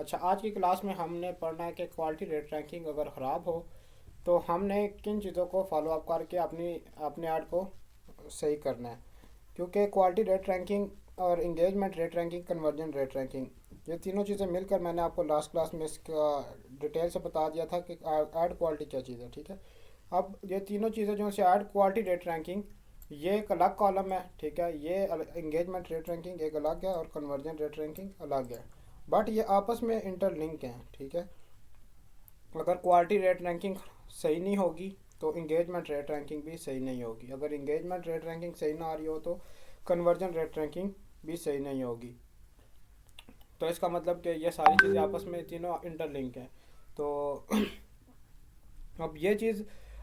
अच्छा, आज की क्लास में हमने पढ़ना है कि क्वालिटी रेट रैंकिंग अगर ख़राब हो तो हमने किन चीज़ों को फॉलो अप करके अपनी अपने ऐड को सही करना है। क्योंकि क्वालिटी रेट रैंकिंग और engagement rate ranking, conversion rate ranking, ये तीनों चीज़ें मिलकर मैंने आपको लास्ट क्लास में इसका डिटेल से बता दिया था कि ऐड क्वालिटी क्या चीज़ है। ठीक है, अब ये तीनों चीज़ें जो से ऐड क्वालिटी रेट रैंकिंग, ये एक अलग कॉलम है। ठीक है, ये इंगेजमेंट रेट रैंकिंग एक अलग है और कन्वर्जन रेट रैंकिंग अलग है, बट ये आपस में इंटरलिंक हैं। ठीक है, अगर क्वालिटी रेट रैंकिंग सही नहीं होगी तो इंगेजमेंट रेट रैंकिंग भी सही नहीं होगी। अगर इंगेजमेंट रेट रैंकिंग सही ना आ रही हो तो कन्वर्जन रेट रैंकिंग भी सही नहीं होगी। तो इसका मतलब कि ये सारी चीज़ें आपस में तीनों इंटरलिंक हैं। तो अब ये चीज़,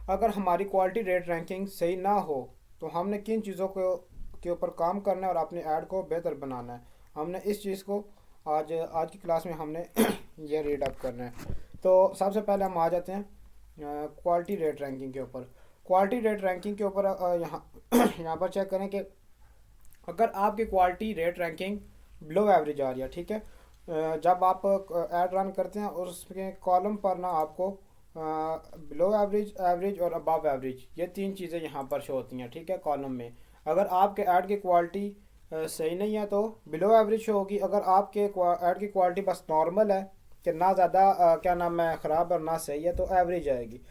अगर हमारी क्वालिटी रेट रैंकिंग सही ना हो तो हमने किन चीज़ों को के ऊपर काम करना है और अपने ऐड को बेहतर बनाना है, हमने इस चीज़ को आज आज की क्लास में हमने ये रीड अप करना है। तो सबसे पहले हम आ जाते हैं क्वालिटी रेट रैंकिंग के ऊपर। क्वालिटी रेट रैंकिंग के ऊपर यहाँ यहाँ पर चेक करें कि अगर आपकी quality rate ranking below average आ रही है। ठीक है, जब आप ऐड रन करते हैं और उसके कॉलम पर ना आपको बिलो एवरेज, एवरेज और अबव एवरेज, ये तीन चीज़ें यहाँ पर शो होती हैं। ठीक है, कॉलम में अगर आपके ऐड की क्वालिटी सही नहीं है तो बिलो एवरेज शो होगी। अगर आपके ऐड की क्वालिटी बस नॉर्मल है कि ना ज़्यादा क्या नाम है ख़राब और ना सही है, तो एवरेज आएगी।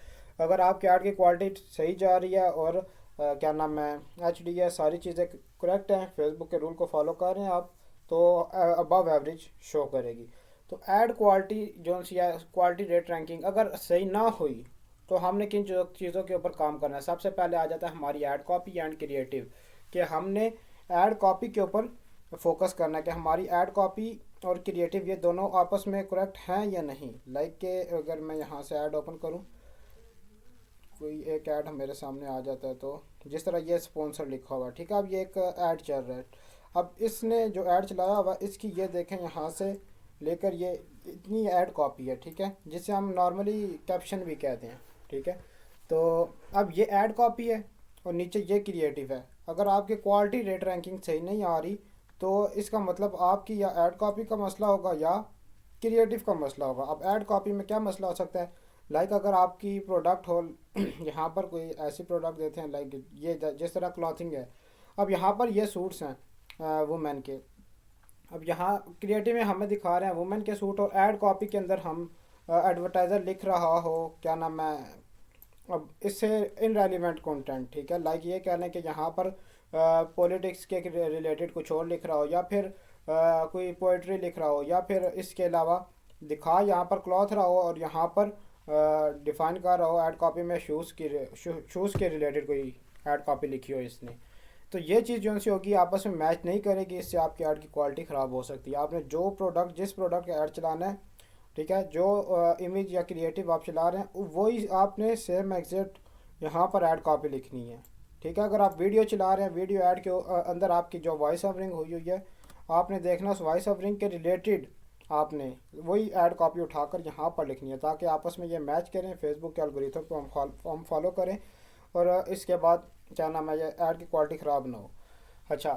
अगर आपके ऐड की क्वालिटी सही जा रही है और क्या नाम है HD है, सारी चीज़ें करेक्ट हैं, फेसबुक के रूल को फॉलो कर रहे हैं आप, तो अबव एवरेज शो करेगी। तो ऐड क्वालिटी जो सी है, क्वालिटी रेट रैंकिंग अगर सही ना हुई तो हमने किन चीज़ों के ऊपर काम करना है। सबसे पहले आ जाता है हमारी ऐड कॉपी एंड क्रिएटिव, कि हमने ऐड कॉपी के ऊपर फोकस करना है कि हमारी ऐड कॉपी और क्रिएटिव ये दोनों आपस में करेक्ट हैं या नहीं। लाइक के अगर मैं यहाँ से ऐड ओपन करूँ, कोई एक ऐड मेरे सामने आ जाता है, तो जिस तरह ये स्पॉन्सर लिखा हुआ है, ठीक है, अब ये एक ऐड चल रहा है। अब इसने जो ऐड चलाया हुआ इसकी ये देखें, यहाँ से लेकर ये इतनी ऐड कॉपी है। ठीक है, जिसे हम नॉर्मली कैप्शन भी कहते हैं। ठीक है, तो अब ये ऐड कॉपी है और नीचे ये क्रिएटिव है। अगर आपकी क्वालिटी रेट रैंकिंग सही नहीं आ रही तो इसका मतलब आपकी या ऐड कॉपी का मसला होगा या क्रिएटिव का मसला होगा। अब ऐड कॉपी में क्या मसला हो सकता है, लाइक अगर आपकी प्रोडक्ट हो यहाँ पर कोई ऐसी प्रोडक्ट देते हैं, लाइक ये जिस तरह क्लॉथिंग है, अब यहाँ पर ये सूट्स हैं वुमेन के। अब यहाँ क्रिएटिव में हमें दिखा रहे हैं वुमेन के सूट, और ऐड कॉपी के अंदर हम एडवर्टाइज़र लिख रहा हो क्या नाम है, अब इससे इनरेलीवेंट कंटेंट। ठीक है, लाइक ये कह लें कि यहाँ पर पॉलिटिक्स के रिलेटेड कुछ और लिख रहा हो, या फिर कोई पोइट्री लिख रहा हो, या फिर इसके अलावा दिखा यहाँ पर क्लॉथ रहा हो और यहाँ पर डिफाइन कर रहा हो ऐड कॉपी में शूज़ के रिलेटेड कोई ऐड कॉपी लिखी हो इसने, तो ये चीज़ जो सी होगी आपस में मैच नहीं करेगी। इससे आपकी ऐड की क्वालिटी ख़राब हो सकती है। आपने जिस प्रोडक्ट का ऐड चलाना है, ठीक है, जो इमेज या क्रिएटिव आप चला रहे हैं वही आपने सेम एग्जैक्ट यहाँ पर ऐड कॉपी लिखनी है। ठीक है, अगर आप वीडियो चला रहे हैं, वीडियो ऐड के अंदर आपकी जो वॉइस ओवरिंग हुई हुई है, आपने देखना उस वॉइस ओवरिंग के रिलेटेड आपने वही ऐड कॉपी उठाकर यहाँ पर लिखनी है, ताकि आपस में ये मैच करें, फेसबुक के एल्गोरिथम को हम फॉलो करें और इसके बाद क्या नाम है ये ऐड की क्वालिटी ख़राब ना हो। अच्छा,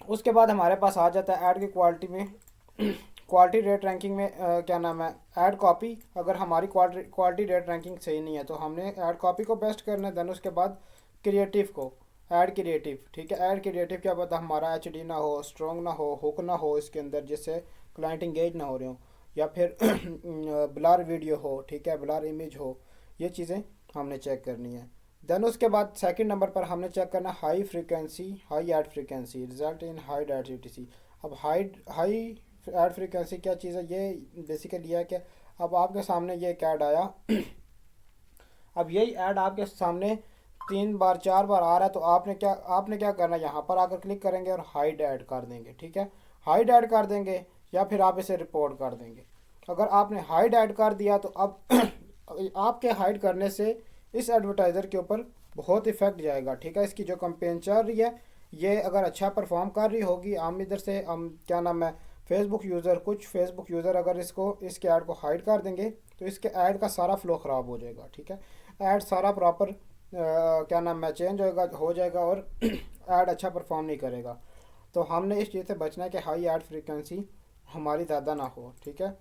उसके बाद हमारे पास आ जाता है ऐड की क्वालिटी में क्वालिटी रेट रैंकिंग में क्या नाम है ऐड कॉपी। अगर हमारी क्वालिटी रेट रैंकिंग सही नहीं है तो हमने ऐड कॉपी को बेस्ट करना है। देन उसके बाद क्रिएटिव को, ऐड क्रिएटिव। ठीक है, ऐड क्रिएटिव क्या पता हमारा HD ना हो, स्ट्रॉन्ग ना हो, हुक ना हो इसके अंदर, जिससे क्लाइंट इंगेज ना हो रहे हो, या फिर ब्लर वीडियो हो, ठीक है, ब्लर इमेज हो। ये चीज़ें हमने चेक करनी है। देन उसके बाद सेकंड नंबर पर हमने चेक करना high frequency, high add frequency result in high add CTC। अब हाई ऐड फ्रीक्वेंसी क्या चीज़ है, ये बेसिकली है कि अब आपके सामने ये एक ऐड आया अब यही ऐड आपके सामने 3 बार 4 बार आ रहा है, तो आपने क्या करना है, यहाँ पर आकर क्लिक करेंगे और हाइड ऐड कर देंगे। ठीक है, हाइड ऐड कर देंगे या फिर आप इसे रिपोर्ट कर देंगे। अगर आपने हाइड ऐड कर दिया तो अब आपके हाइड करने से इस एडवर्टाइज़र के ऊपर बहुत इफेक्ट जाएगा। ठीक है, इसकी जो कंपेन चल रही है ये अगर अच्छा परफॉर्म कर रही होगी, हम इधर से हम क्या नाम है कुछ फेसबुक यूज़र अगर इसके ऐड को हाइड कर देंगे तो इसके ऐड का सारा फ्लो ख़राब हो जाएगा। ठीक है, ऐड सारा प्रॉपर क्या नाम है चेंज हो जाएगा और ऐड अच्छा परफॉर्म नहीं करेगा। तो हमने इस चीज़ से बचना है कि हाई ऐड फ्रीक्वेंसी हमारी ज़्यादा ना हो, ठीक है।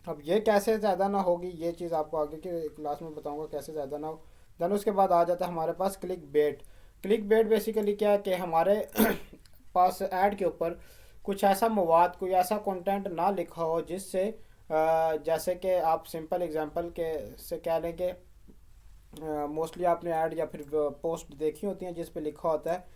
अब ये कैसे ज़्यादा ना होगी, ये चीज़ आपको आगे की क्लास में बताऊंगा कैसे ज़्यादा ना हो। देन उसके बाद आ जाता है हमारे पास click bet. Click bet basically क्या है कि हमारे पास ऐड के ऊपर कुछ ऐसा मवाद, कोई ऐसा कंटेंट ना लिखा हो जिससे जैसे कि आप सिंपल एग्जांपल के से कह लें कि मोस्टली आपने ऐड या फिर पोस्ट देखी होती हैं जिस पे लिखा होता है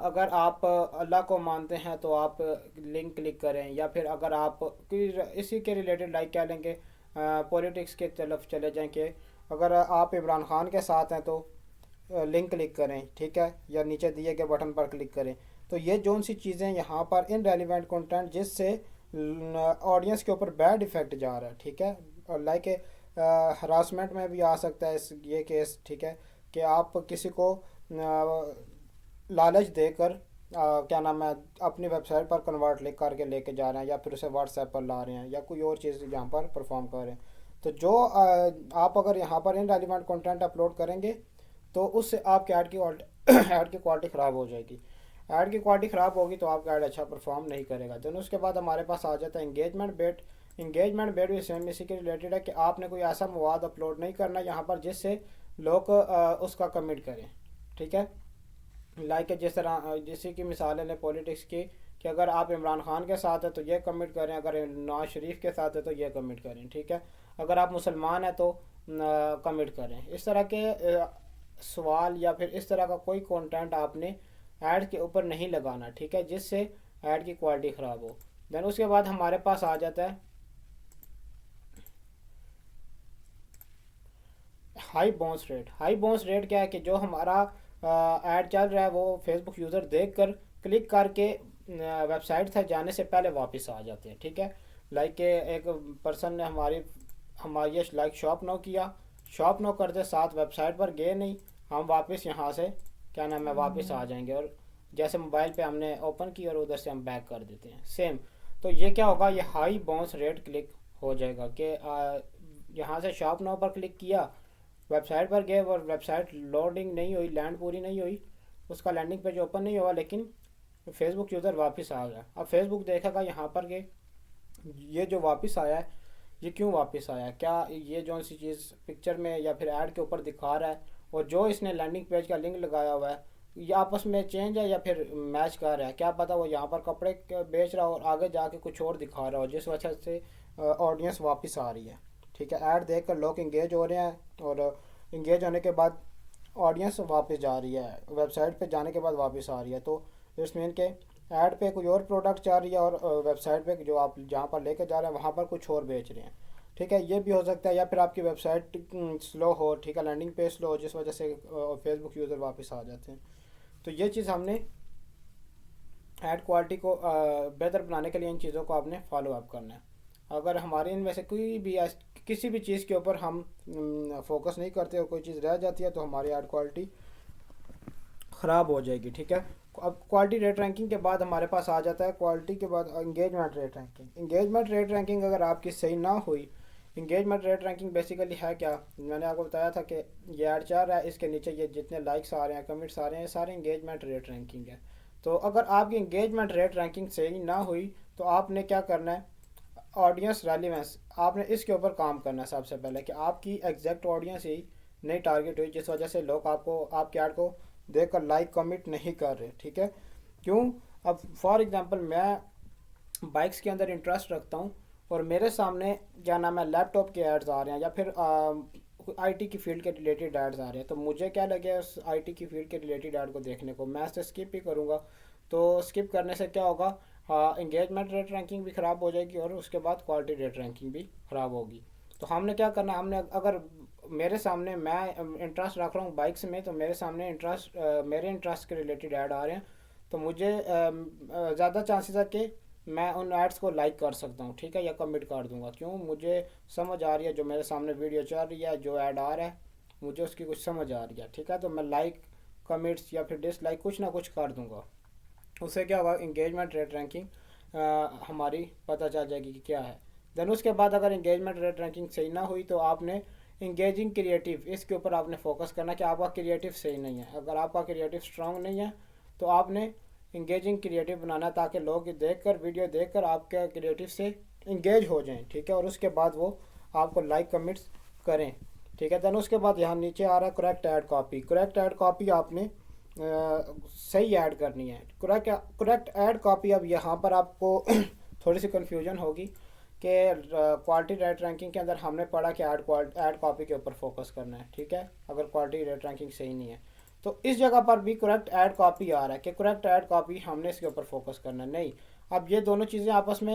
अगर आप अल्लाह को मानते हैं तो आप लिंक क्लिक करें, या फिर अगर आप इसी के रिलेटेड लाइक कह लेंगे पॉलिटिक्स के तरफ चले जाएं कि अगर आप इमरान खान के साथ हैं तो लिंक क्लिक करें, ठीक है, या नीचे दिए गए बटन पर क्लिक करें। तो ये जोन सी चीज़ें यहाँ पर इन रेलिवेंट कंटेंट जिससे ऑडियंस के ऊपर बैड इफेक्ट जा रहा है, ठीक है। और लाइक हरासमेंट में भी आ सकता है ये केस, ठीक है, कि आप किसी को लालच देकर क्या नाम है अपनी वेबसाइट पर कन्वर्ट लिख करके लेके जा रहे हैं, या फिर उसे व्हाट्सएप पर ला रहे हैं, या कोई और चीज़ यहाँ पर परफॉर्म कर रहे हैं। तो जो आप अगर यहाँ पर इन रेलिवेंट कंटेंट अपलोड करेंगे तो उससे आपके ऐड की ऐड की क्वालिटी ख़राब हो जाएगी। ऐड की क्वालिटी ख़राब होगी तो आपका ऐड अच्छा परफॉर्म नहीं करेगा। देन उसके बाद हमारे पास आ जाता है इंगेजमेंट बेट। इंगेजमेंट बेट भी सेम इसी के रिलेटेड है कि आपने कोई ऐसा मवाद अपलोड नहीं करना यहाँ पर जिससे लोग उसका कमेंट करें, ठीक है। लाइक जिस तरह जैसे कि मिसाल है पॉलिटिक्स की, कि अगर आप इमरान खान के साथ है तो ये कमेंट करें, अगर नवाज शरीफ के साथ है तो ये कमेंट करें, ठीक है। अगर आप मुसलमान हैं तो कमेंट करें। इस तरह के सवाल या फिर इस तरह का कोई कंटेंट आपने ऐड के ऊपर नहीं लगाना, ठीक है, जिससे ऐड की क्वालिटी ख़राब हो। देन उसके बाद हमारे पास आ जाता है high bounce rate. High bounce rate क्या है कि जो हमारा ऐड चल रहा है वो फेसबुक यूज़र देख कर क्लिक करके वेबसाइट तक जाने से पहले वापस आ जाते हैं, ठीक है। लाइक एक पर्सन ने हमारी लाइक शॉप नो किया, शॉप नो करते साथ वेबसाइट पर गए नहीं, हम वापस यहाँ से क्या नाम है वापस आ जाएंगे, और जैसे मोबाइल पे हमने ओपन किया और उधर से हम बैक कर देते हैं सेम। तो ये क्या होगा, ये हाई बाउंस रेट क्लिक हो जाएगा कि यहाँ से शॉप नो पर क्लिक किया, वेबसाइट पर गए और वेबसाइट लोडिंग नहीं हुई, लैंड पूरी नहीं हुई, उसका लैंडिंग पेज ओपन नहीं हुआ, लेकिन फेसबुक यूज़र वापस आ गया। अब फेसबुक देखेगा यहाँ पर कि ये जो वापस आया है ये क्यों वापस आया, क्या ये जो सी चीज़ पिक्चर में या फिर ऐड के ऊपर दिखा रहा है और जो इसने लैंडिंग पेज का लिंक लगाया हुआ है ये आपस में चेंज है या फिर मैच कर रहा है। क्या पता वो यहाँ पर कपड़े बेच रहा हो और आगे जाके कुछ और दिखा रहा हो, जिस वजह से ऑडियंस वापस आ रही है, ठीक है। ऐड देख कर लोग इंगेज हो रहे हैं और इंगेज होने के बाद ऑडियंस वापस जा रही है, वेबसाइट पे जाने के बाद वापस आ रही है। तो इट्स मीन के ऐड पे कोई और प्रोडक्ट जा रही है और वेबसाइट पे जो आप जहाँ पर लेकर जा रहे हैं वहाँ पर कुछ और बेच रहे हैं, ठीक है। ये भी हो सकता है, या फिर आपकी वेबसाइट स्लो हो, ठीक है, लैंडिंग पेज स्लो हो, जिस वजह से फेसबुक यूज़र वापस आ जाते हैं। तो ये चीज़ हमने ऐड क्वालिटी को बेहतर बनाने के लिए इन चीज़ों को आपने फॉलो अप करना है। अगर हमारे इनमें से कोई भी किसी भी चीज़ के ऊपर हम फोकस नहीं करते और कोई चीज़ रह जाती है तो हमारी ऐड क्वालिटी ख़राब हो जाएगी, ठीक है। अब क्वालिटी रेट रैंकिंग के बाद हमारे पास आ जाता है क्वालिटी के बाद engagement rate ranking. Engagement rate ranking अगर आपकी सही ना हुई, इंगेजमेंट रेट रैंकिंग बेसिकली है क्या, मैंने आपको बताया था कि ये ऐड चल रहा है, इसके नीचे ये जितने लाइक्स आ रहे हैं, कमेंट्स आ रहे हैं, सारे इंगेजमेंट रेट रैंकिंग है। तो अगर आपकी इंगेजमेंट रेट रैंकिंग सही ना हुई तो आपने क्या करना है, ऑडियंस रेलिवेंस, आपने इसके ऊपर काम करना है सबसे पहले कि आपकी एग्जैक्ट ऑडियंस ही नहीं टारगेट हुई, जिस वजह से लोग आपको आपके ऐड को देखकर लाइक कमिट नहीं कर रहे, ठीक है। क्यों, अब फॉर एग्जांपल मैं बाइक्स के अंदर इंटरेस्ट रखता हूँ और मेरे सामने क्या नाम है लैपटॉप के एड्स आ रहे हैं या फिर आईटी की फील्ड के रिलेटेड एड्स आ रहे हैं, तो मुझे क्या लगे उस आईटी की फील्ड के रिलेटेड ऐड को देखने को, मैं इसे स्किप ही करूँगा। तो स्किप करने से क्या होगा, इंगेजमेंट रेट रैंकिंग भी ख़राब हो जाएगी और उसके बाद क्वालिटी रेट रैंकिंग भी ख़राब होगी। तो हमने क्या करना, हमने अगर मेरे सामने मैं इंटरेस्ट रख रहा हूँ बाइक्स में, तो मेरे सामने मेरे इंटरेस्ट के रिलेटेड ऐड आ रहे हैं, तो मुझे ज़्यादा चांसेस है कि मैं उन एड्स को लाइक कर सकता हूँ, ठीक है, या कमिट कर दूंगा। क्यों, मुझे समझ आ रही है जो मेरे सामने वीडियो चल रही है, जो ऐड आ रहा है मुझे उसकी कुछ समझ आ रही है, ठीक है, तो मैं लाइक कमिट्स या फिर डिसलाइक कुछ ना कुछ कर दूंगा। उससे क्या होगा, इंगेजमेंट रेट रैंकिंग हमारी पता चल जाएगी कि क्या है। देन उसके बाद अगर इंगेजमेंट रेट रैंकिंग सही ना हुई तो आपने इंगेजिंग क्रिएटिव, इसके ऊपर आपने फोकस करना कि आपका क्रिएटिव सही नहीं है। अगर आपका क्रिएटिव स्ट्रांग नहीं है तो आपने इंगेजिंग क्रिएटिव बनाना है, ताकि लोग देखकर वीडियो देखकर आपके क्रिएटिव से इंगेज हो जाएं, ठीक है, और उसके बाद वो आपको लाइक कमेंट्स करें, ठीक है। देन उसके बाद यहाँ नीचे आ रहा है correct add copy. Correct add copy आपने सही ऐड करनी है। करेक्ट ऐड कॉपी, अब यहाँ पर आपको थोड़ी सी कन्फ्यूजन होगी कि क्वालिटी रेट रैंकिंग के अंदर हमने पढ़ा कि ऐड कॉपी के ऊपर फोकस करना है, ठीक है, अगर क्वालिटी रेट रैंकिंग सही नहीं है तो इस जगह पर भी करेक्ट ऐड कॉपी आ रहा है कि करेक्ट ऐड कॉपी हमने इसके ऊपर फोकस करना है। नहीं, अब ये दोनों चीज़ें आपस में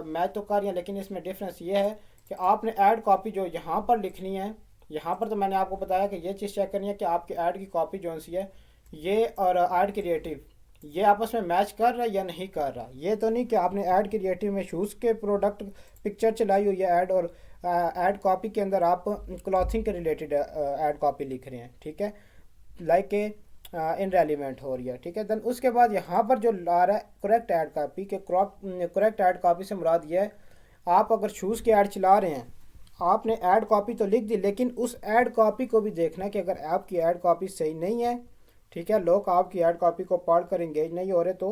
मैच तो कर रही हैं, लेकिन इसमें डिफरेंस ये है कि आपने ऐड कॉपी जो यहाँ पर लिखनी है, यहाँ पर तो मैंने आपको बताया कि ये चीज़ चेक करनी है कि आपकी ऐड की कॉपी जो सी है ये और ऐड क्रिएटिव ये आपस में मैच कर रहा है या नहीं कर रहा। ये तो नहीं कि आपने ऐड क्रिएटिव में शूज़ के प्रोडक्ट पिक्चर चलाई हुई है ऐड, और ऐड कॉपी के अंदर आप क्लॉथिंग के रिलेटेड ऐड कॉपी लिख रहे हैं, ठीक है, लाइक के इनरेलीवेंट हो रही है, ठीक है। देन उसके बाद यहाँ पर जो ला रहा है करेक्ट ऐड कॉपी के करेक्ट ऐड कॉपी से मुराद ये है, आप अगर शूज़ की ऐड चला रहे हैं, आपने ऐड कॉपी तो लिख दी, लेकिन उस ऐड कॉपी को भी देखना है कि अगर आपकी ऐड कॉपी सही नहीं है, ठीक है, लोग आपकी ऐड कॉपी को पढ़ कर इंगेज नहीं हो रहे तो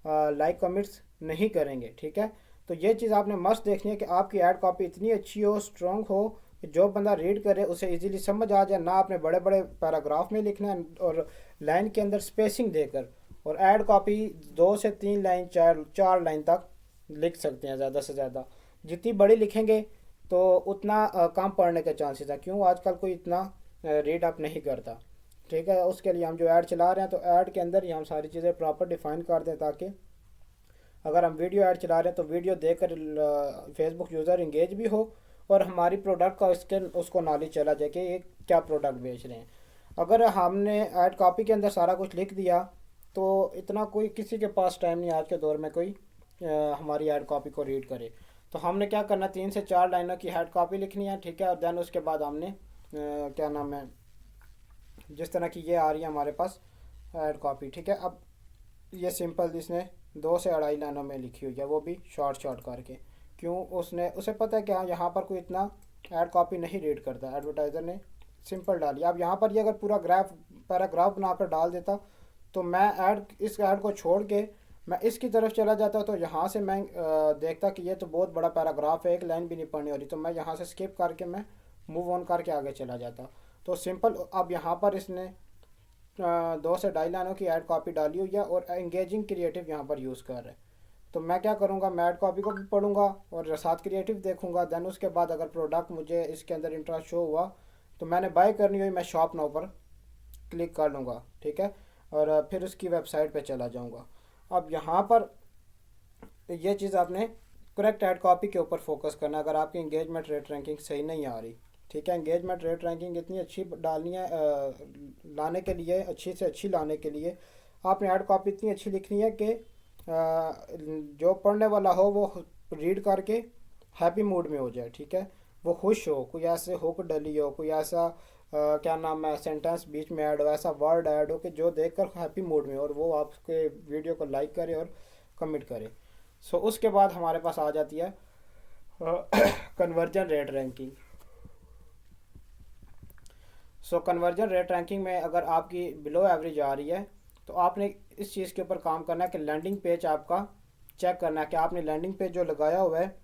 लाइक कमेंट्स नहीं करेंगे, ठीक है। तो ये चीज़ आपने मस्त देखनी है कि आपकी ऐड कॉपी इतनी अच्छी हो, स्ट्रॉन्ग हो कि जो बंदा रीड करे उसे इजीली समझ आ जाए। ना आपने बड़े बड़े पैराग्राफ में लिखना है और लाइन के अंदर स्पेसिंग देकर, और ऐड कॉपी 2 से 3 लाइन, 4 लाइन तक लिख सकते हैं ज़्यादा से ज़्यादा। जितनी बड़ी लिखेंगे तो उतना कम पढ़ने के चांसेस है, क्यों आजकल कोई इतना रीड अप नहीं करता, ठीक है। उसके लिए हम जो ऐड चला रहे हैं तो ऐड के अंदर ही हम सारी चीज़ें प्रॉपर डिफाइन कर दें, ताकि अगर हम वीडियो ऐड चला रहे हैं तो वीडियो देखकर फेसबुक यूज़र इंगेज भी हो और हमारी प्रोडक्ट का उसको नॉलेज चला जाए कि ये क्या प्रोडक्ट बेच रहे हैं। अगर हमने ऐड कॉपी के अंदर सारा कुछ लिख दिया तो इतना कोई किसी के पास टाइम नहीं आज के दौर में कोई हमारी ऐड कॉपी को रीड करे। तो हमने क्या करना, 3 से 4 लाइनों की ऐड कॉपी लिखनी है, ठीक है। और देन उसके बाद हमने क्या नाम है, जिस तरह की ये आ रही है हमारे पास ऐड कॉपी, ठीक है। अब ये सिंपल इसने 2 से 2.5 लाइनों में लिखी हुई है, वो भी शॉर्ट शॉर्ट करके, क्यों उसे पता है कि हाँ यहाँ पर कोई इतना ऐड कॉपी नहीं रीड करता, एडवर्टाइज़र ने सिंपल डाली। अब यहाँ पर ये अगर पूरा पैराग्राफ बनाकर डाल देता तो मैं इस ऐड को छोड़ के मैं इसकी तरफ चला जाता, तो यहाँ से मैं देखता कि ये तो बहुत बड़ा पैराग्राफ है, एक लाइन भी नहीं पढ़नी हो रही, तो मैं यहाँ से स्किप करके मैं मूव ऑन करके आगे चला जाता। तो सिंपल अब यहाँ पर इसने 2 से 2.5 लाइनों की ऐड कॉपी डाली हुई है और एंगेजिंग क्रिएटिव यहाँ पर यूज़ कर रहे हैं। तो मैं क्या करूँगा, मैं ऐड कॉपी को भी पढ़ूँगा और साथ क्रिएटिव देखूँगा। देन उसके बाद अगर प्रोडक्ट मुझे इसके अंदर इंटरेस्ट शो हुआ तो मैंने बाय करनी हुई, मैं शॉप नाउ पर क्लिक कर लूँगा, ठीक है, और फिर उसकी वेबसाइट पे चला जाऊँगा। अब यहाँ पर ये चीज़ आपने करेक्ट ऐड कॉपी के ऊपर फोकस करना अगर आपकी इंगेजमेंट रेट रैंकिंग सही नहीं आ रही, ठीक है। इंगेजमेंट रेट रैंकिंग इतनी अच्छी डालनी है लाने के लिए, अच्छी से अच्छी लाने के लिए आपने ऐड कॉपी इतनी अच्छी लिखनी है कि जो पढ़ने वाला हो वो रीड करके हैप्पी मूड में हो जाए, ठीक है, वो खुश हो, कोई ऐसे हुक डली हो, कोई ऐसा क्या नाम है सेंटेंस बीच में ऐड हो, ऐसा वर्ड ऐड हो कि जो देखकर हैप्पी मूड में हो और वो आपके वीडियो को लाइक करे और कमेंट करे। सो उसके बाद हमारे पास आ जाती है कन्वर्जन रेट रैंकिंग। सो कन्वर्जन रेट रैंकिंग में अगर आपकी बिलो एवरेज आ रही है तो आपने इस चीज़ के ऊपर काम करना है कि लैंडिंग पेज आपका चेक करना है कि आपने लैंडिंग पेज जो लगाया हुआ है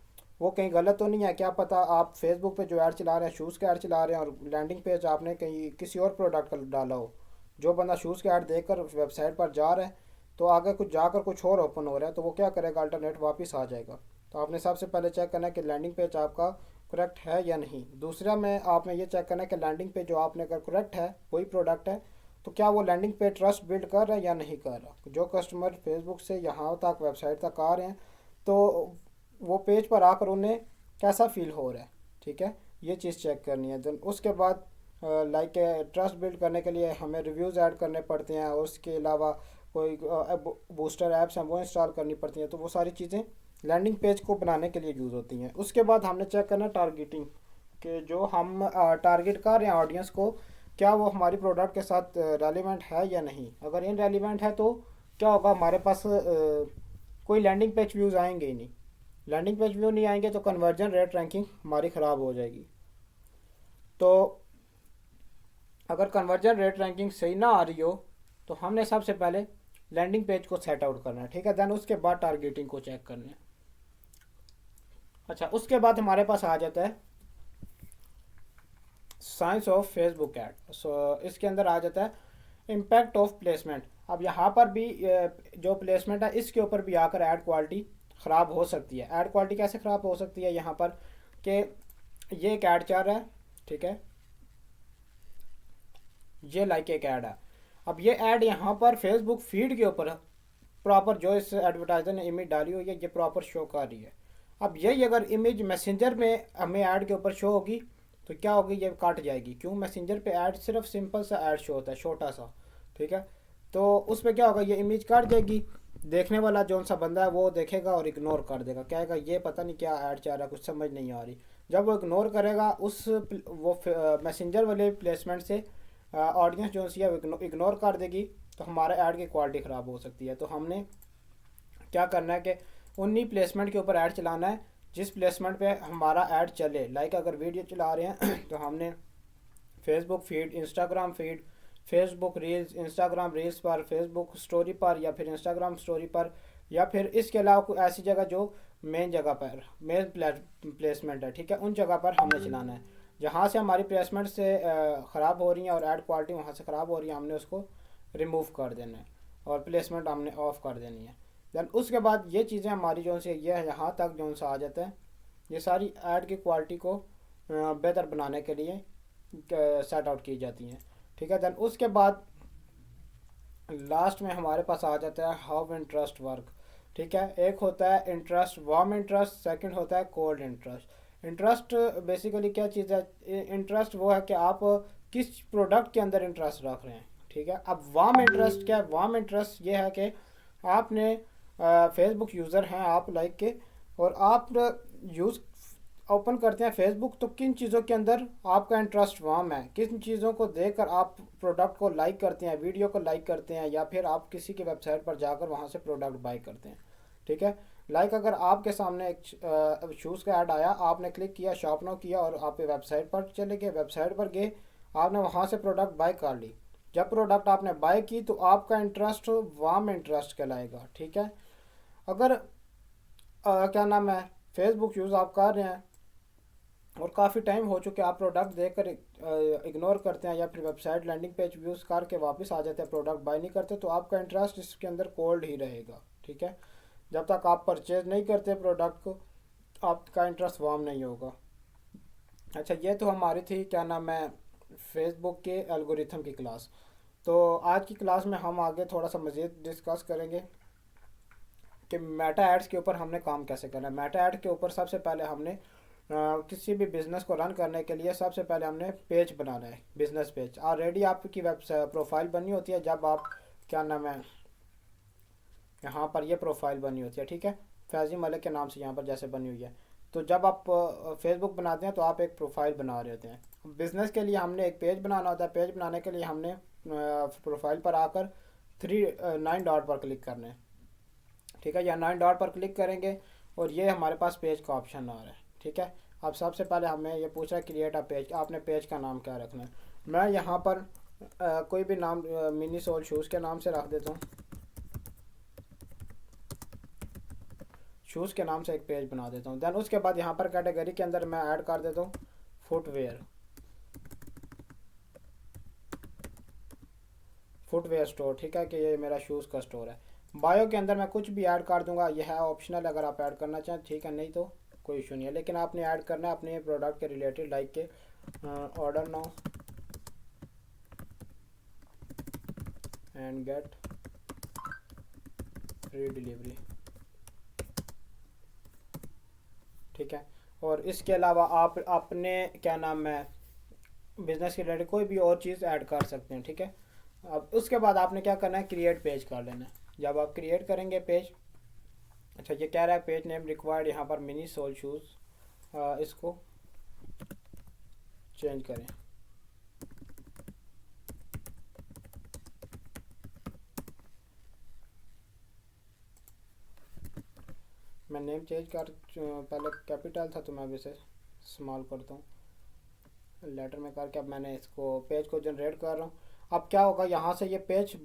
वो कहीं गलत तो नहीं है। क्या पता आप फेसबुक पे जो ऐड चला रहे हैं, शूज़ के ऐड चला रहे हैं, और लैंडिंग पेज आपने कहीं किसी और प्रोडक्ट का डाला हो, जो बंदा शूज़ के ऐड देखकर वेबसाइट पर जा रहा है तो आगे कुछ जाकर कुछ और ओपन हो रहा है, तो वो क्या करेगा, अल्टरनेट वापस आ जाएगा। तो आपने सबसे पहले चेक करना है कि लैंडिंग पेज आपका करेक्ट है या नहीं। दूसरा में आपने ये चेक करना है कि लैंडिंग पेज जो आपने अगर करेक्ट है, कोई प्रोडक्ट है, तो क्या वो लैंडिंग पेज ट्रस्ट बिल्ड कर रहा है या नहीं कर रहा। जो कस्टमर फेसबुक से यहाँ तक वेबसाइट तक आ रहे हैं तो वो पेज पर आकर उन्हें कैसा फील हो रहा है, ठीक है, ये चीज़ चेक करनी है। देन उसके बाद लाइक ट्रस्ट बिल्ड करने के लिए हमें रिव्यूज़ ऐड करने पड़ते हैं, और उसके अलावा कोई बूस्टर ऐप्स हैं वो इंस्टॉल करनी पड़ती हैं। तो वो सारी चीज़ें लैंडिंग पेज को बनाने के लिए यूज़ होती हैं। उसके बाद हमने चेक करना टारगेटिंग, कि जो हम टारगेट कर रहे हैं ऑडियंस को, क्या वो हमारी प्रोडक्ट के साथ रेलिवेंट है या नहीं। अगर इन रेलिवेंट है तो क्या होगा, हमारे पास कोई लैंडिंग पेज व्यूज़ आएंगे ही नहीं। लैंडिंग पेज व्यू नहीं आएंगे तो कन्वर्जन रेट रैंकिंग हमारी ख़राब हो जाएगी। तो अगर कन्वर्जन रेट रैंकिंग सही ना आ रही हो तो हमने सबसे पहले लैंडिंग पेज को सेट आउट करना है, ठीक है। देन उसके बाद टारगेटिंग को चेक करना है। अच्छा, उसके बाद हमारे पास आ जाता है साइंस ऑफ फेसबुक ऐड। सो इसके अंदर आ जाता है इम्पैक्ट ऑफ प्लेसमेंट। अब यहाँ पर भी जो प्लेसमेंट है इसके ऊपर भी आकर ऐड क्वालिटी ख़राब हो सकती है। ऐड क्वालिटी कैसे ख़राब हो सकती है यहाँ पर कि ये एक ऐड चल रहा है, ठीक है, ये लाइक एक ऐड है। अब ये ऐड यहाँ पर फेसबुक फीड के ऊपर प्रॉपर जो इस एडवर्टाइजर ने इमेज डाली हुई है ये प्रॉपर शो कर रही है। अब यही अगर इमेज मैसेंजर में हमें ऐड के ऊपर शो होगी तो क्या होगी, ये काट जाएगी। क्यों? मैसेंजर पे ऐड सिर्फ सिंपल सा ऐड शो होता है, छोटा सा, ठीक है। तो उस पर क्या होगा, ये इमेज काट जाएगी। देखने वाला जौन सा बंदा है वो देखेगा और इग्नोर कर देगा, कहेगा ये पता नहीं क्या ऐड चाह रहा है, कुछ समझ नहीं आ रही। जब वो इग्नोर करेगा उस वो मैसेंजर वाले प्लेसमेंट से ऑडियंस जो सी है वो इग्नोर कर देगी, तो हमारे ऐड की क्वालिटी ख़राब हो सकती है। तो हमने क्या करना है कि उन्हीं प्लेसमेंट के ऊपर ऐड चलाना है जिस प्लेसमेंट पे हमारा ऐड चले। लाइक अगर वीडियो चला रहे हैं तो हमने Facebook feed, Instagram feed, Facebook reels, Instagram reels पर, फेसबुक स्टोरी पर या फिर इंस्टाग्राम स्टोरी पर, या फिर इसके अलावा कोई ऐसी जगह जो मेन जगह पर मेन प्लेसमेंट है, ठीक है, उन जगह पर हमने चलाना है। जहाँ से हमारी प्लेसमेंट से ख़राब हो रही है और ऐड क्वालिटी वहाँ से ख़राब हो रही है, हमने उसको रिमूव कर देना है और प्लेसमेंट हमने ऑफ़ कर देनी है। देन उसके बाद ये चीज़ें हमारी जो से ये यहाँ तक जो सा आ जाता है, ये सारी ऐड की क्वालिटी को बेहतर बनाने के लिए सेट आउट की जाती हैं, ठीक है। देन उसके बाद लास्ट में हमारे पास आ जाता है हाउ इंटरेस्ट वर्क, ठीक है। एक होता है इंटरेस्ट, वार्म इंटरेस्ट, सेकंड होता है कोल्ड इंटरेस्ट। इंटरेस्ट बेसिकली क्या चीज़ है, इंटरेस्ट वो है कि आप किस प्रोडक्ट के अंदर इंटरेस्ट रख रहे हैं, ठीक है। अब वार्म इंटरेस्ट क्या है? वार्म इंटरेस्ट ये है कि आपने फेसबुक यूज़र हैं आप, लाइक के, और आप यूज़ ओपन करते हैं फेसबुक, तो किन चीज़ों के अंदर आपका इंटरेस्ट वार्म है, किन चीज़ों को देखकर आप प्रोडक्ट को लाइक करते हैं, वीडियो को लाइक करते हैं, या फिर आप किसी की वेबसाइट पर जाकर वहाँ से प्रोडक्ट बाय करते हैं, ठीक है। लाइक अगर आपके सामने एक शूज़ का ऐड आया, आपने क्लिक किया, शॉप नाउ किया और आप वेबसाइट पर चले गए, वेबसाइट पर गए, आपने वहाँ से प्रोडक्ट बाय कर ली। जब प्रोडक्ट आपने बाय की तो आपका इंटरेस्ट वार्म इंटरेस्ट कहलाएगा, ठीक है। अगर क्या नाम है, फेसबुक यूज़ आप कर रहे हैं और काफ़ी टाइम हो चुके आप प्रोडक्ट देखकर इग्नोर करते हैं या फिर वेबसाइट लैंडिंग पेज यूज़ करके वापस आ जाते हैं, प्रोडक्ट बाय नहीं करते, तो आपका इंटरेस्ट इसके अंदर कोल्ड ही रहेगा, ठीक है। जब तक आप परचेज नहीं करते प्रोडक्ट को, आपका इंटरेस्ट वार्म नहीं होगा। अच्छा, ये तो हमारी थी क्या नाम है फेसबुक के एल्गोरिथम की क्लास। तो आज की क्लास में हम आगे थोड़ा सा मज़ीद डिस्कस करेंगे कि मेटा एड्स के ऊपर हमने काम कैसे करना है। मेटा एड के ऊपर सबसे पहले हमने किसी भी बिज़नेस को रन करने के लिए सबसे पहले हमने पेज बनाना है, बिज़नेस पेज। ऑलरेडी आपकी वेबसाइट प्रोफाइल बनी होती है, जब आप क्या नाम है यहाँ पर ये प्रोफाइल बनी होती है, ठीक है, फैज़ी मलिक के नाम से यहाँ पर जैसे बनी हुई है। तो जब आप फेसबुक बनाते हैं तो आप एक प्रोफाइल बना रहे होते हैं। बिज़नेस के लिए हमने एक पेज बनाना होता है। पेज बनाने के लिए हमने प्रोफाइल पर आकर 9 डॉट पर क्लिक करना है, ठीक है, या 9 डॉट पर क्लिक करेंगे और ये हमारे पास पेज का ऑप्शन आ रहा है, ठीक है। अब सबसे पहले हमें ये पूछ रहा है क्रिएट अ पेज, आपने पेज का नाम क्या रखना है। मैं यहाँ पर कोई भी नाम मिनी सोल शूज़ के नाम से रख देता हूँ। शूज़ के नाम से एक पेज बना देता हूँ। देन उसके बाद यहाँ पर कैटेगरी के अंदर मैं ऐड कर देता हूँ फुटवेयर, फुटवेयर स्टोर, ठीक है, कि ये मेरा शूज़ का स्टोर है। बायो के अंदर मैं कुछ भी ऐड कर दूंगा, यह है ऑप्शनल, अगर आप ऐड करना चाहें ठीक है, नहीं तो कोई इशू नहीं है। लेकिन आपने ऐड करना है अपने प्रोडक्ट के रिलेटेड, लाइक के order now and get free delivery, ठीक है। और इसके अलावा आप अपने क्या नाम है बिज़नेस के रिलेटेड कोई भी और चीज़ ऐड कर सकते हैं, ठीक है। अब उसके बाद आपने क्या करना है, क्रिएट पेज कर लेना है। जब आप क्रिएट करेंगे पेज, अच्छा ये कह रहा है पेज नेम रिक्वायर्ड, यहाँ पर मिनी सोल शूज़, इसको चेंज करें। मैं नेम चेंज कर, पहले कैपिटल था तो मैं अब इसे स्मॉल करता हूँ, लेटर में करके अब मैंने इसको पेज को जनरेट कर रहा हूँ। अब क्या होगा, यहाँ से ये पेज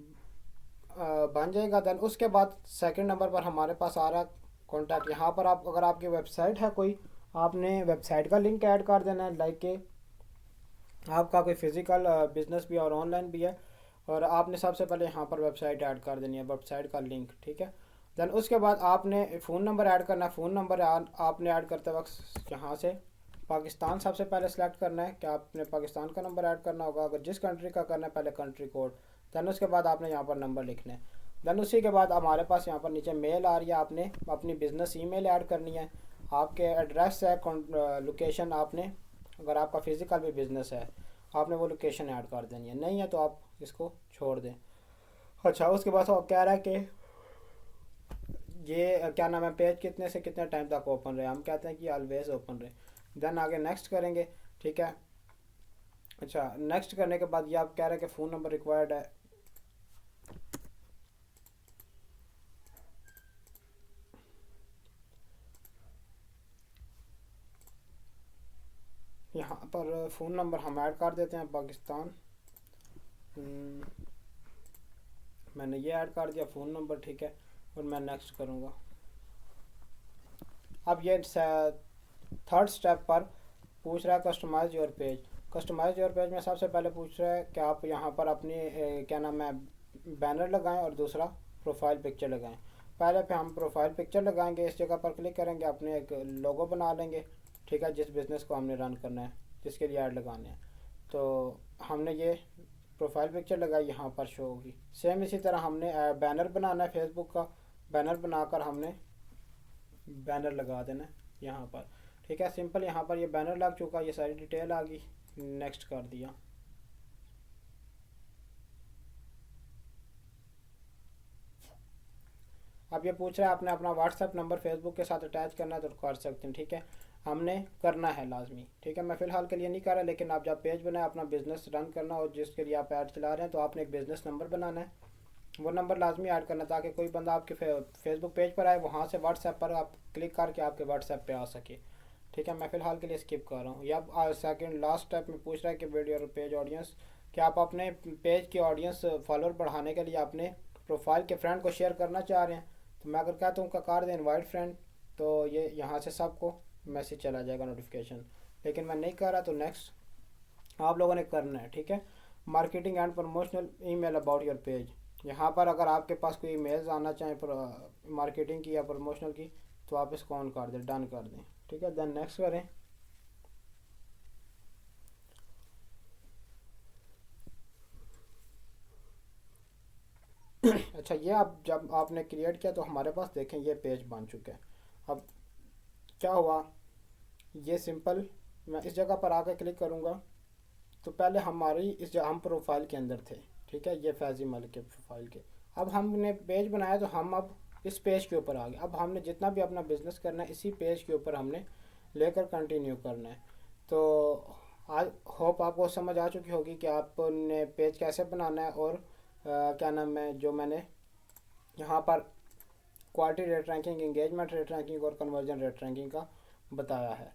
बन जाएगा। देन उसके बाद सेकंड नंबर पर हमारे पास आ रहा है कॉन्टैक्ट। यहाँ पर आप अगर आपकी वेबसाइट है कोई, आपने वेबसाइट का लिंक ऐड कर देना है, लाइक के आपका कोई फिज़िकल बिजनेस भी है और ऑनलाइन भी है, और आपने सबसे पहले यहाँ पर वेबसाइट ऐड कर देनी है, वेबसाइट का लिंक, ठीक है। देन उसके बाद आपने फ़ोन नंबर ऐड करना है। फ़ोन नंबर आपने ऐड करते वक्त यहाँ से पाकिस्तान सबसे पहले सेलेक्ट करना है कि आपने पाकिस्तान का नंबर ऐड करना होगा। अगर जिस कंट्री का करना है पहले कंट्री कोड, देन उसके बाद आपने यहाँ पर नंबर लिखना है। देन उसी के बाद हमारे पास यहाँ पर नीचे मेल आ रही है, आपने अपनी बिज़नेस ईमेल ऐड करनी है। आपके एड्रेस है, लोकेशन आपने, अगर आपका फ़िज़िकल भी बिज़नेस है आपने वो लोकेशन ऐड कर देनी है, नहीं है तो आप इसको छोड़ दें। अच्छा, उसके बाद वो कह रहा है कि ये क्या नाम है, पेज कितने से कितने टाइम तक ओपन रहे। हम कहते हैं कि ऑलवेज ओपन रहे। देन आगे नेक्स्ट करेंगे, ठीक है। अच्छा, नेक्स्ट करने के बाद ये आप कह रहे हैं कि फ़ोन नंबर रिक्वायर्ड है। यहाँ पर फ़ोन नंबर हम ऐड कर देते हैं पाकिस्तान। मैंने ये ऐड कर दिया फ़ोन नंबर, ठीक है, और मैं नेक्स्ट करूँगा। अब ये थर्ड स्टेप पर पूछ रहा है customise your page. Customise your page में सबसे पहले पूछ रहा है कि आप यहाँ पर अपनी क्या नाम है, बैनर लगाएं और दूसरा प्रोफाइल पिक्चर लगाएं। पहले पे हम प्रोफाइल पिक्चर लगाएंगे, इस जगह पर क्लिक करेंगे, अपने एक लोगो बना लेंगे, ठीक है, जिस बिज़नेस को हमने रन करना है, जिसके लिए ऐड लगाने हैं। तो हमने ये प्रोफाइल पिक्चर लगाई, यहाँ पर शो होगी। सेम इसी तरह हमने बैनर बनाना है, फेसबुक का बैनर बनाकर हमने बैनर लगा देना है यहाँ पर, ठीक है, सिंपल। यहाँ पर ये बैनर लग चुका, ये सारी डिटेल आ गई, नेक्स्ट कर दिया। अब ये पूछ रहा है आपने अपना व्हाट्सएप नंबर फेसबुक के साथ अटैच करना है तो कर सकते हैं, ठीक है, हमने करना है लाजमी, ठीक है। मैं फ़िलहाल के लिए नहीं कर रहा, लेकिन आप जब पेज बनाए अपना बिज़नेस रन करना और जिसके लिए आप ऐड चला रहे हैं तो आपने एक बिज़नेस नंबर बनाना है, वो नंबर लाजमी ऐड करना, ताकि कोई बंदा आपके फेसबुक पेज पर आए, वहाँ से व्हाट्सएप पर आप क्लिक करके आपके व्हाट्सएप पे आ सके, ठीक है। मैं फ़िलहाल के लिए स्किप कर रहा हूँ। या अब सेकंड लास्ट स्टेप में पूछ रहा है कि बिल्ड योर पेज ऑडियंस, कि आप अपने पेज की ऑडियंस फॉलोअर बढ़ाने के लिए अपने प्रोफाइल के फ्रेंड को शेयर करना चाह रहे हैं। तो मैं अगर कहता हूँ कर दें इनवाइट फ्रेंड, तो ये यहाँ से सबको मैसेज चला जाएगा, नोटिफिकेशन, लेकिन मैं नहीं कर रहा, तो नेक्स्ट आप लोगों ने करना है, ठीक है। Marketing and promotional email about your page, यहाँ पर अगर आपके पास कोई ईमेल्स आना चाहें मार्केटिंग की या प्रमोशनल की, तो आप इसको ऑन कर दें, डन कर दें, ठीक है। देन नेक्स्ट करें। अच्छा, ये आप जब आपने क्रिएट किया तो हमारे पास देखें ये पेज बन चुका है। अब क्या हुआ, ये सिंपल, मैं इस जगह पर आकर क्लिक करूँगा तो पहले हमारी हम प्रोफाइल के अंदर थे, ठीक है, ये फैज़ी मलिक के प्रोफाइल के। अब हमने पेज बनाया तो हम अब इस पेज के ऊपर आ गए। अब हमने जितना भी अपना बिज़नेस करना है इसी पेज के ऊपर हमने लेकर कंटिन्यू करना है। तो आज होप आपको समझ आ चुकी होगी कि आपने पेज कैसे बनाना है, और क्या नाम है, जो मैंने यहाँ पर quality rate ranking, engagement rate ranking और कन्वर्जन रेट रैंकिंग का बताया है।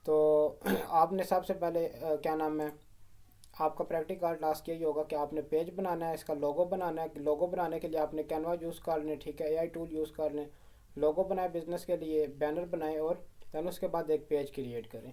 तो आपने सबसे पहले क्या नाम है, आपका प्रैक्टिकल टास्क यही होगा कि आपने पेज बनाना है, इसका लोगो बनाना है। लोगो बनाने के लिए आपने कैनवा यूज़ कर लें, ठीक है, एआई टूल यूज़ कर लें। लोगो बनाए बिज़नेस के लिए, बैनर बनाए, और देन उसके बाद एक पेज क्रिएट करें।